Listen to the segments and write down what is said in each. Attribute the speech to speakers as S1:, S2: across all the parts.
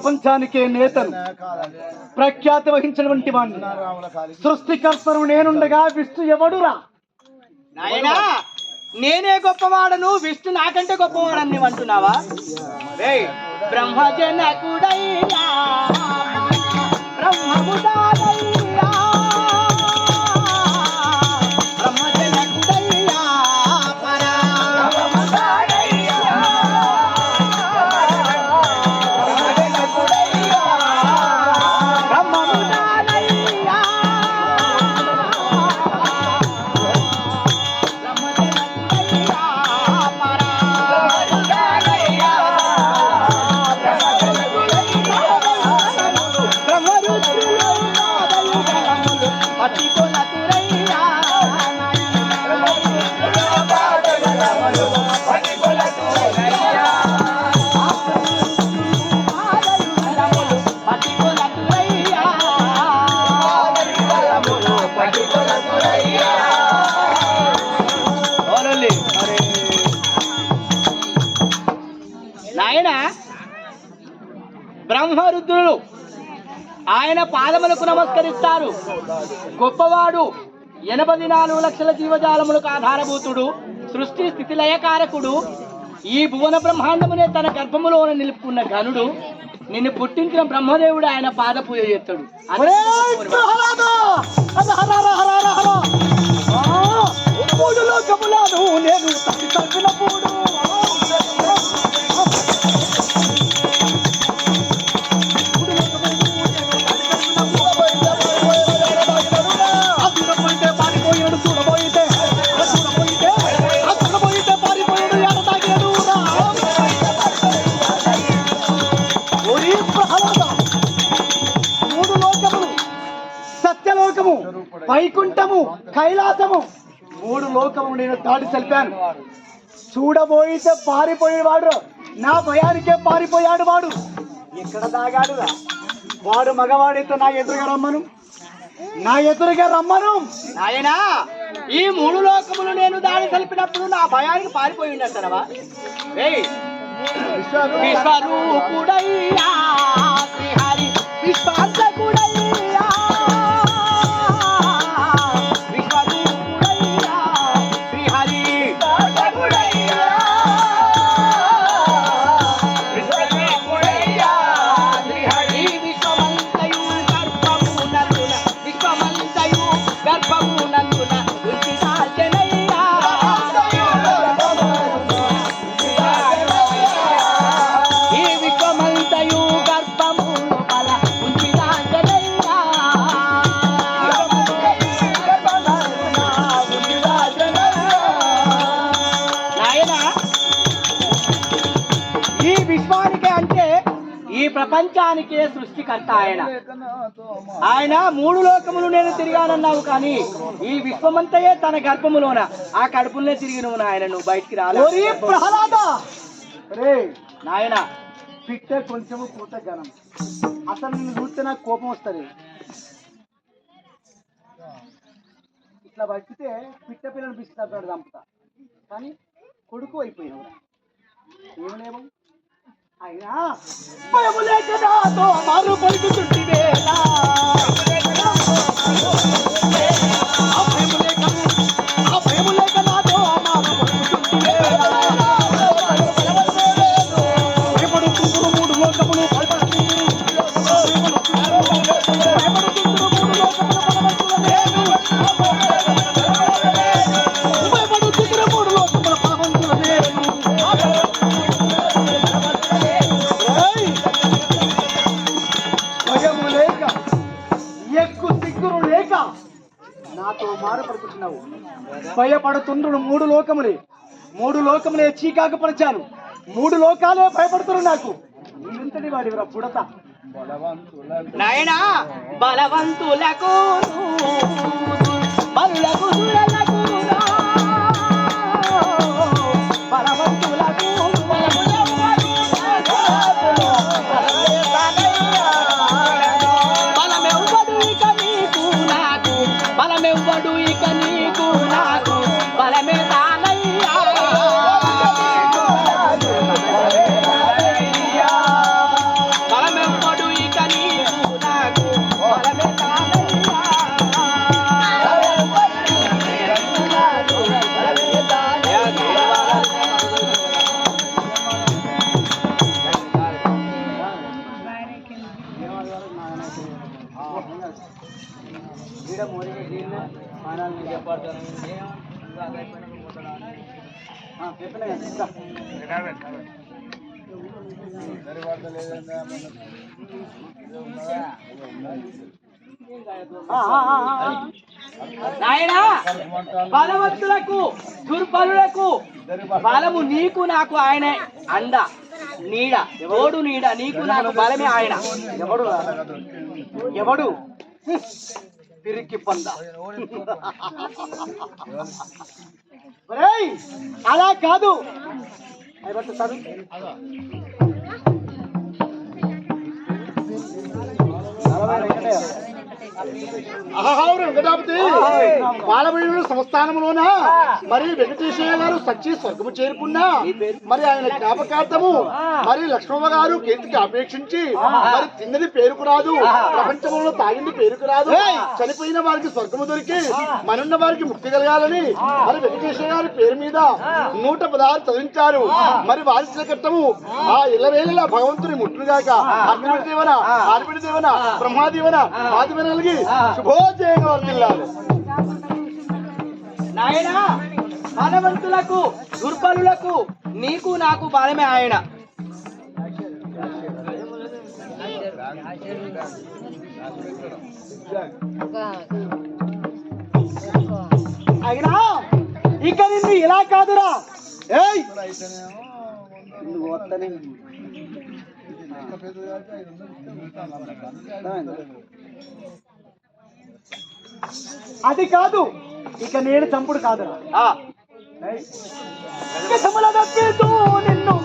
S1: ప్రపంచానికే నేతను ప్రఖ్యాతి వహించినటువంటి వాణ్ణి సృష్టికర్తను నేనుండగా విష్ణు ఎవడురా?
S2: నాయనా నేనే గొప్పవాడను, విష్ణు నాకంటే గొప్పవాడని అంటున్నావా? బ్రహ్మజనకుడయ్యా బ్రహ్మముదారయ్యా బ్రహ్మజనకుడయ్యా పరా బ్రహ్మరుద్రులు ఆయన పాదములకు నమస్కరిస్తారు. గొప్పవాడు 84 లక్షల జీవజాలములకు ఆధారభూతుడు, సృష్టి స్థితి లయకారకుడు, ఈ భువన బ్రహ్మాండమునే తన గర్భములోన నిలుపుకున్న ఘనుడు, నిన్ను పుట్టించిన బ్రహ్మదేవుడు ఆయన పాద పూజ చేస్తాడు. సత్యలోకము, వైకుంఠము, కైలాసము, 3 లోకము నేను దాడి తెలిపాను. చూడబోయితే పారిపోయేవాడు, నా భయానికే పారిపోయాడు వాడు. ఎక్కడ దాగాడురా వాడు? మగవాడైతే నా ఎదురుగా రమ్మను, నా ఎదురుగా రమ్మను. నాయనా ఈ 3 లోకములు నేను దాడి తెలిపినప్పుడు నా భయానికి పారిపోయి ఉండవా? విశ్వరూపుడయ్యా శ్రీహరి విశ్వాంతకుడయ్యా విశ్వరూపుడయ్యా శ్రీహరి విశ్వరూపుడయ్యా శ్రీహరి విశ్వమంతయు గర్భమునందున విశ్వమంతయు గర్భమునందున ఉచితార్చనయ్యా ఈ విశ్వమంతయు గర్భమును బల ఉచితార్చనయ్యా నాయనా ఈ విశ్వానికే అంటే ఈ ప్రపంచానికే సృష్టికర్త ఆయన. ఆయన 3 లోకములు నేను తిరిగానన్నావు, కానీ ఈ విశ్వమంతయే తన గర్భములోన ఆ కడుపులనే తిరిగి నువ్వు నాయన, నువ్వు బయటికి రాలేదు.
S1: ప్రహ్లాద రే నాయన, పిట్టే కొంచెము పూత ఘనం. అసలు నిన్ను చూస్తే నాకు కోపం వస్తుంది. ఇట్లా బతికితే పిట్ట పిల్లలు పిస్తాడు చంపుతా, కానీ కొడుకు అయిపోయినావు. ఏమలేము అయినా భయము లేక నాతో మారు పలుకుతుంటివేలా, ఆ భయము లేక నాతో మారు పలుకుతుంటివేలా. భయపడుతుంటుడు 3 లోకములు భయపడుతుంటుడు 3 లోకములు బలవంతుల నేను, భయపడుతుంటుడు 3 లోకముల బలవంతుల నేను. భయము లేక ఎక్కు సిగ్గురు లేక నాతో మారపడుతున్నావు. భయపడుతుండ్రు 3 లోకములే, 3 లోకములే చీకాకుపరిచాను, 3 లోకాలే భయపడుతున్నారు నాకు. ఇంతటి వాడివిరా పుడత.
S2: నాయనా బలవంతులకు బలులకు సురలకు బలవంతులకు బలమెవ్వడు ఇక నీకు నాకు, బలమెవ్వడు ఇక నీకు నాకు, బలమే తానయ్యా బలమెవ్వడు నాయనా బలవంతులకు దుర్బలులకు బలము నీకు నాకు ఆయన అండ నీడ ఎవడు నీడ నీకు నాకు బలమే ఆయన ఎవడు ఎవడు పిరికి పంద అలా కాదు
S1: బాలబీడు సంస్థానంలోన మరి వెంకటేశ్వర గారు సచ్చి స్వర్గము చేరుకున్నా మరి ఆయన జ్ఞాపకార్థము మరి లక్ష్మమ్మ గారు కీర్తికి అపేక్షించి మరి తిన్నది పేరుకు రాదు, ప్రపంచంలో తాగింది పేరుకు రాదు, చనిపోయిన వారికి స్వర్గము దొరికి మనున్న వారికి ముక్తి కలగాలని మరి వెంకటేశ్వర గారి పేరు మీద 116 చదివించారు. మరి వారసుల కట్టము ఆ ఇళ్ళవేళలా భగవంతుని ముట్టుగాక అర్జునుడి దేవన ఆర్పిడి దేవన బ్రహ్మాదేవన ఆదివనలకి శుభోజయంగా వర్తిల్లాలి.
S2: నాయనా బలవంతులకు దుర్బలులకు నీకు నాకు బలమే ఆయన. అయినా ఇక నిన్ను ఇలా కాదురా, అది కాదు, ఇక నేను చంపుడు కాదురా. నిన్ను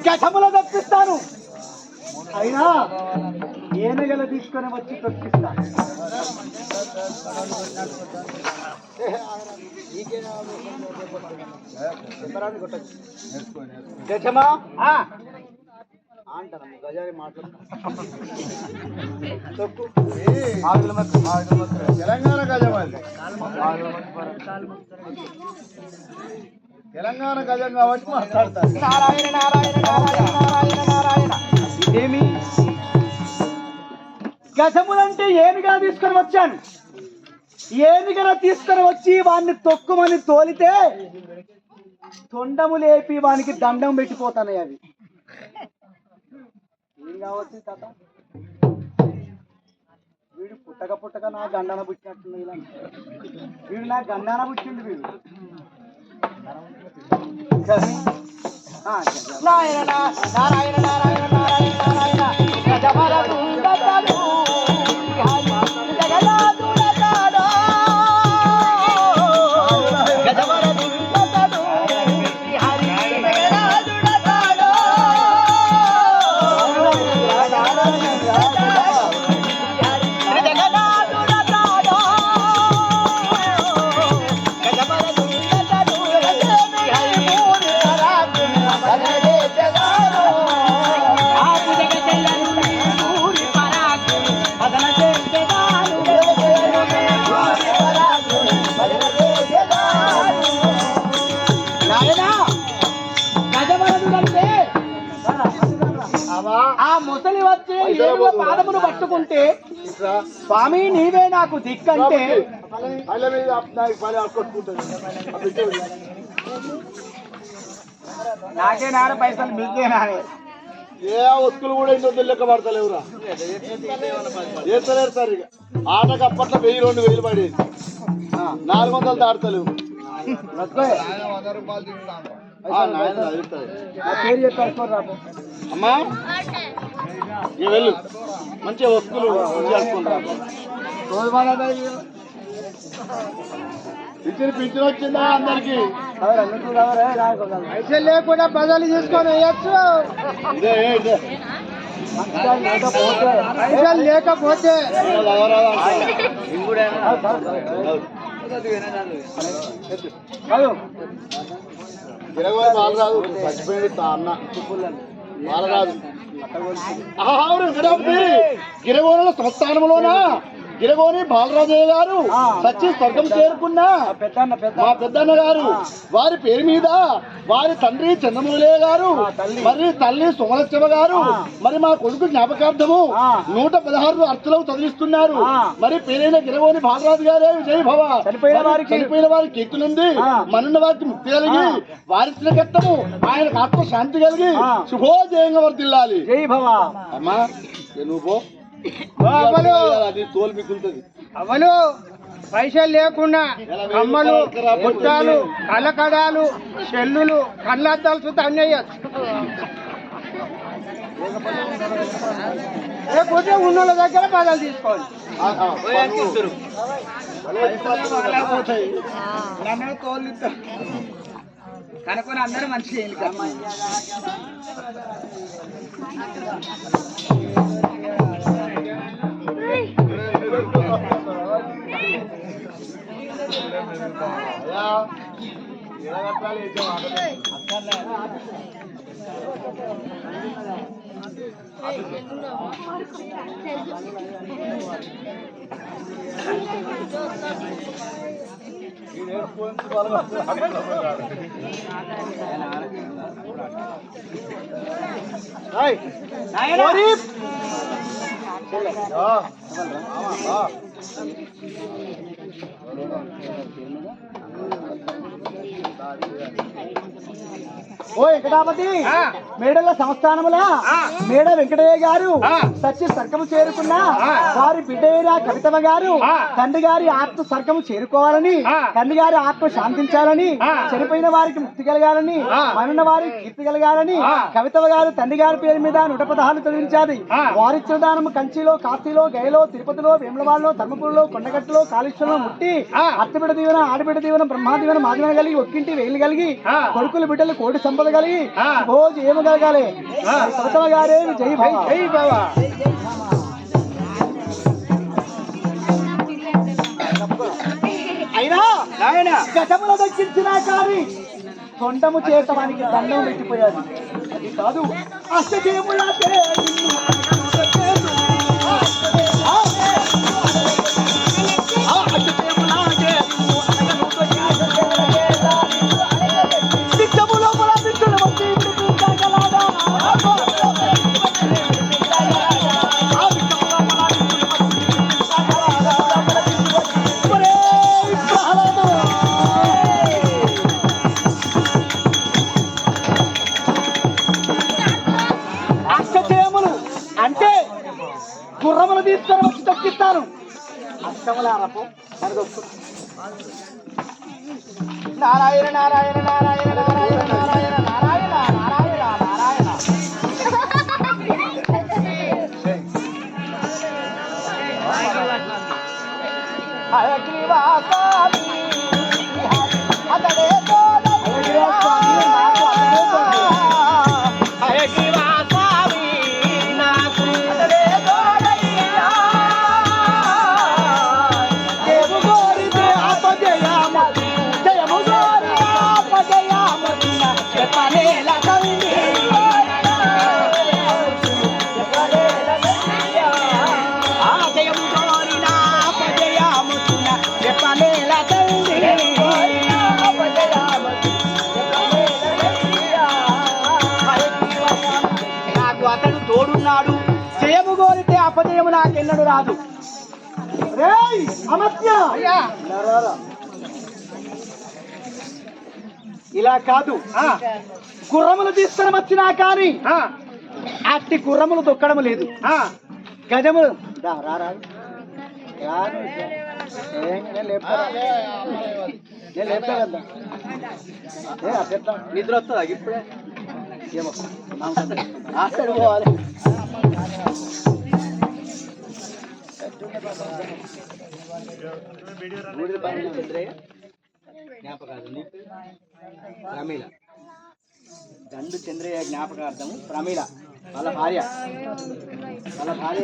S2: గజముల తప్పిస్తాను, అయినా ఏనుగల తీసుకొని వచ్చి తప్పిస్తాను. గజమా అంటారు గజారి
S1: తెలంగాణ గజం తెలంగాణ గజం కాబట్టి మాట్లాడతారు.
S2: నారాయణ నారాయణ నారాయణ నారాయణ నారాయణ. ఇదేమి గజములంటే ఏనుగా తీసుకొని వచ్చాను. ఏనుగన తీసుకొని వచ్చి వాడిని తొక్కుమని తోలితే తొండము లేపి వానికి దండం పెట్టిపోతాయి. అవి ఏం కావచ్చు తాత, వీడు పుట్టక నా గండాన పుట్టినట్టుంది. ఇలా వీడు నా గండాన పుట్టిండు. వీడు నారాయణ నారాయణ నారాయణ నారాయణ నారాయణ గజమరదు గజలు జగదాదుడతాడో గజమరదు గజలు హరి జగదాదుడతాడో జగదాదుడతాడో గజమరదు ఆ ముసలి వచ్చి ఏనుగుల పాదమును పట్టుకుంటే స్వామి నీవే నాకు దిక్కంటే నాకే నాన్న పైసలు మీకే నానే.
S1: ఏ వస్తువులు కూడా ఇంట్లో లెక్క పడతలేవురా, చేస్తలేరు సార్. ఇక ఆటకు అప్పట్లో 1000-2000 పడేది, 400 దాడతలేవు. అమ్మా ఇక వెళ్ళు, మంచిగా వస్తువులు పింఛన్ వచ్చిందా అందరికి?
S2: పైసలు లేకుండా ప్రజలు తీసుకొని వేయచ్చు.
S1: ఇదే
S2: పైసలు లేకపోతే
S1: గిరగోని బాలరాజు చచ్చిపోయింది అన్న బాలరాజు అవును గిరగోనుల సంస్థానంలోన గిరగోని బాలరాజయ్య గారు సచ్చి స్వర్గం చేరుకున్నా మా పెద్దన్న గారు వారి పేరు మీద వారి తండ్రి చంద్రమూలయ్య గారు మరి తల్లి సుమలక్ష్మ గారు మరి మా కొడుకు జ్ఞాపకార్థము 116 అర్చనలు చదివిస్తున్నారు. మరి పేరైన గిరగోని బాలరాజు గారే జై భవ. చనిపోయిన వారి కీర్తులుంది మనున్న వారికి ముక్తి కలిగి వారిచ్చిన కట్టము ఆయనకు ఆత్మ శాంతి కలిగి శుభోజయంగా వర్దిల్లాలి.
S2: జై భవ.
S1: అమ్మా నువ్వు పో. అది తోలు మిగులుతుంది.
S2: అవలు పైసలు లేకుండా అమ్మలు బుట్టాలు కలకడాలు చెల్లులు కళ్ళద్దాలు సుతా అన్నయ్యచ్చు. లేకపోతే ఉన్నోళ్ళ దగ్గర పదాలు తీసుకోవాలి. తోలు ఇస్తారు కనుకొని అందరూ మంచిగా ఓ వెంకటాపతి మేడల సంస్థానముల మేడ వెంకటయ్య గారు సత్య స్వర్గము చేరుకున్నా వారి బిడ్డ కవితమ్మ గారు తండ్రి గారి ఆత్మ స్వర్గము చేరుకోవాలని తండ్రి గారి ఆత్మ శాంతించాలని చనిపోయిన వారికి ముక్తి కలగాలని మనున్న వారికి కీర్తి కలగాలని కవితమ్మ గారు తండ్రి గారి పేరు మీద 116 చదివించాలి. వారిచ్చిన దానము కంచిలో కాశీలో గయలో తిరుపతిలో వేములవాడలో ధర్మపురిలో కొండగట్టులో కాళేశ్వరంలో ముట్టి అత్తబిడ్డ దీవెన ఆడబిడ్డ దీవెన బ్రహ్మా దీవెన మాదివెన కలిగి ఒక్కింటి వేలు కలిగి కొడుకులు బిడ్డలు కోటి సంపద కలిగి రోజు ఏమి కలగాలి. కవితమ్మ గారే జై భై జై బాబా. అయినా గతములో దక్కించినా కానీ సొంతము చేతవానికి దండం పెట్టిపోయాడు. అది కాదు అష్టచేముల అంటే గుర్రములు తీసుకొని వచ్చి తొక్కిస్తాను. అష్టములారపు నారాయణ నారాయణ నారాయణ నారాయణ నారాయణ నారాయణ నారాయణ నారాయణ హయగ్రీవాసామి అతడే అతడు తోడున్నాడు. జయము కోరితే అపజయము నాకెన్నడు రాదు. ఇలా కాదు గుర్రములు తీసుకొని వచ్చినా కానీ అట్టి గుర్రములు దొక్కడము లేదు. గజములు నిద్ర వస్తుందా ఇప్పుడే ఏమో ఆసడు పోవాలి. ప్రమీల దండు చంద్రయ్య జ్ఞాపకార్థము ప్రమీల వాళ్ళ భార్య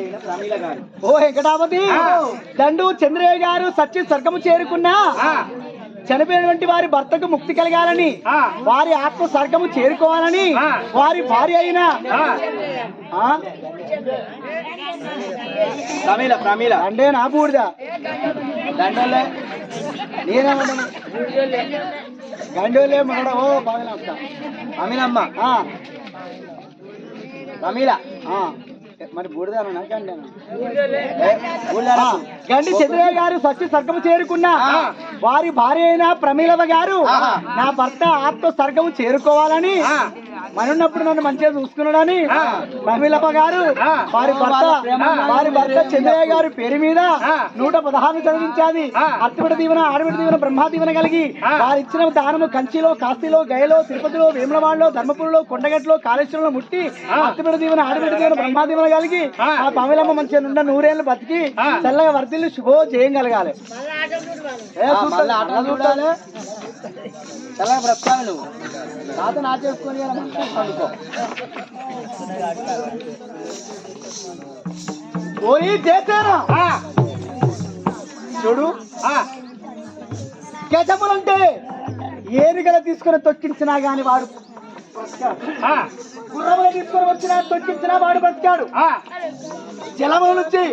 S2: అయిన ప్రమీల గారు. ఓ వెంకటాపతి, దండు చంద్రయ్య గారు సచ్చి స్వర్గము చేరుకున్నా చనిపోయినటువంటి వారి భర్తకు ముక్తి కలగాలని, వారి ఆత్మ స్వర్గము చేరుకోవాలని వారి భార్య అయిన ప్రమీల అంటే నా బూడిదా దండోలే నేనేమన్నా గండోలే మగడ. ఓ బాగా ప్రమీలమ్మ ప్రమీల మరి బూడిదానా గండి చంద్రయ్య గారు సత్య స్వర్గము చేరుకున్నా వారి భార్య అయిన ప్రమీలవ గారు నా భర్త ఆత్మ స్వర్గము చేరుకోవాలని మనున్నప్పుడు నన్ను మంచిగా చూసుకున్నాడని ప్రమీలవ గారు వారి భర్త చంద్రయ్య గారి పేరు మీద 116 చదివించాది. అర్తిబిడ దీవెన, ఆడబిడ దీవెన, బ్రహ్మా దీవెన కలిగి వారి ఇచ్చిన దానము కంచిలో, కాశీలో, గయలో, తిరుపతిలో, వేములవాడలో, ధర్మపురిలో, కొండగట్లో, కాళేశ్వరంలో ముట్టి అర్తిబిడ దీవెన, ఆడబిడ దీవెన, బ్రహ్మా దీవెన కలిగి ఆ ప్రమీలమ్మ మంచిగా నుండి 100 ఏళ్ళు బతికి చల్లగా వర్తిల్లి శుభో చేయగలగాలి. చల్లగా బ్రతకాలి నువ్వు నాతో నా చేసుకొని చూడు. గజములంటే ఏనుగల తీసుకుని తొక్కించినా గాని వాడు గుర్రములు తీసుకొని వచ్చినా తొక్కించినా వాడు బతికాడు. జలముల నుంచి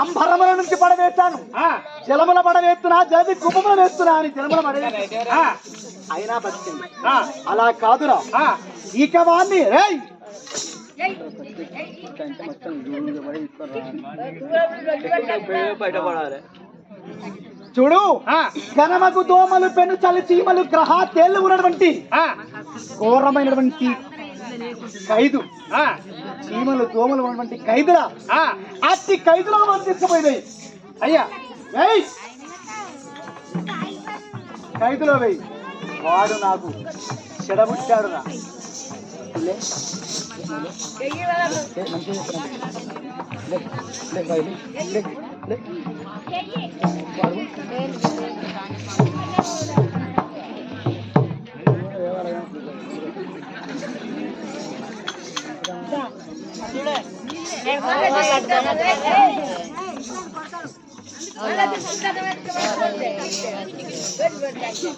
S2: అంబరముల నుంచి పడవేస్తాను, జలముల పడవేస్తున్నా, జలది కుప్పములు వేస్తున్నా అని జలముల పడవే అయినా బతికింది. అలా కాదురా ఇక వాణ్ణి బయటపడాలి. చూడు, గణమకు దోమలు, పెను చలి, చీమలు, గ్రహ తేళ్లు ఉన్నటువంటి ఘోరమైనటువంటి ఖైదు, చీమలు, దోమలు ఉన్నటువంటి ఖైదులా అట్టి ఖైదులో మనం తీసుకుపోయినాయి. అయ్యా ఖైదులో పోయి వాడు నాకు చెడబుట్టాడు రా.
S3: Good.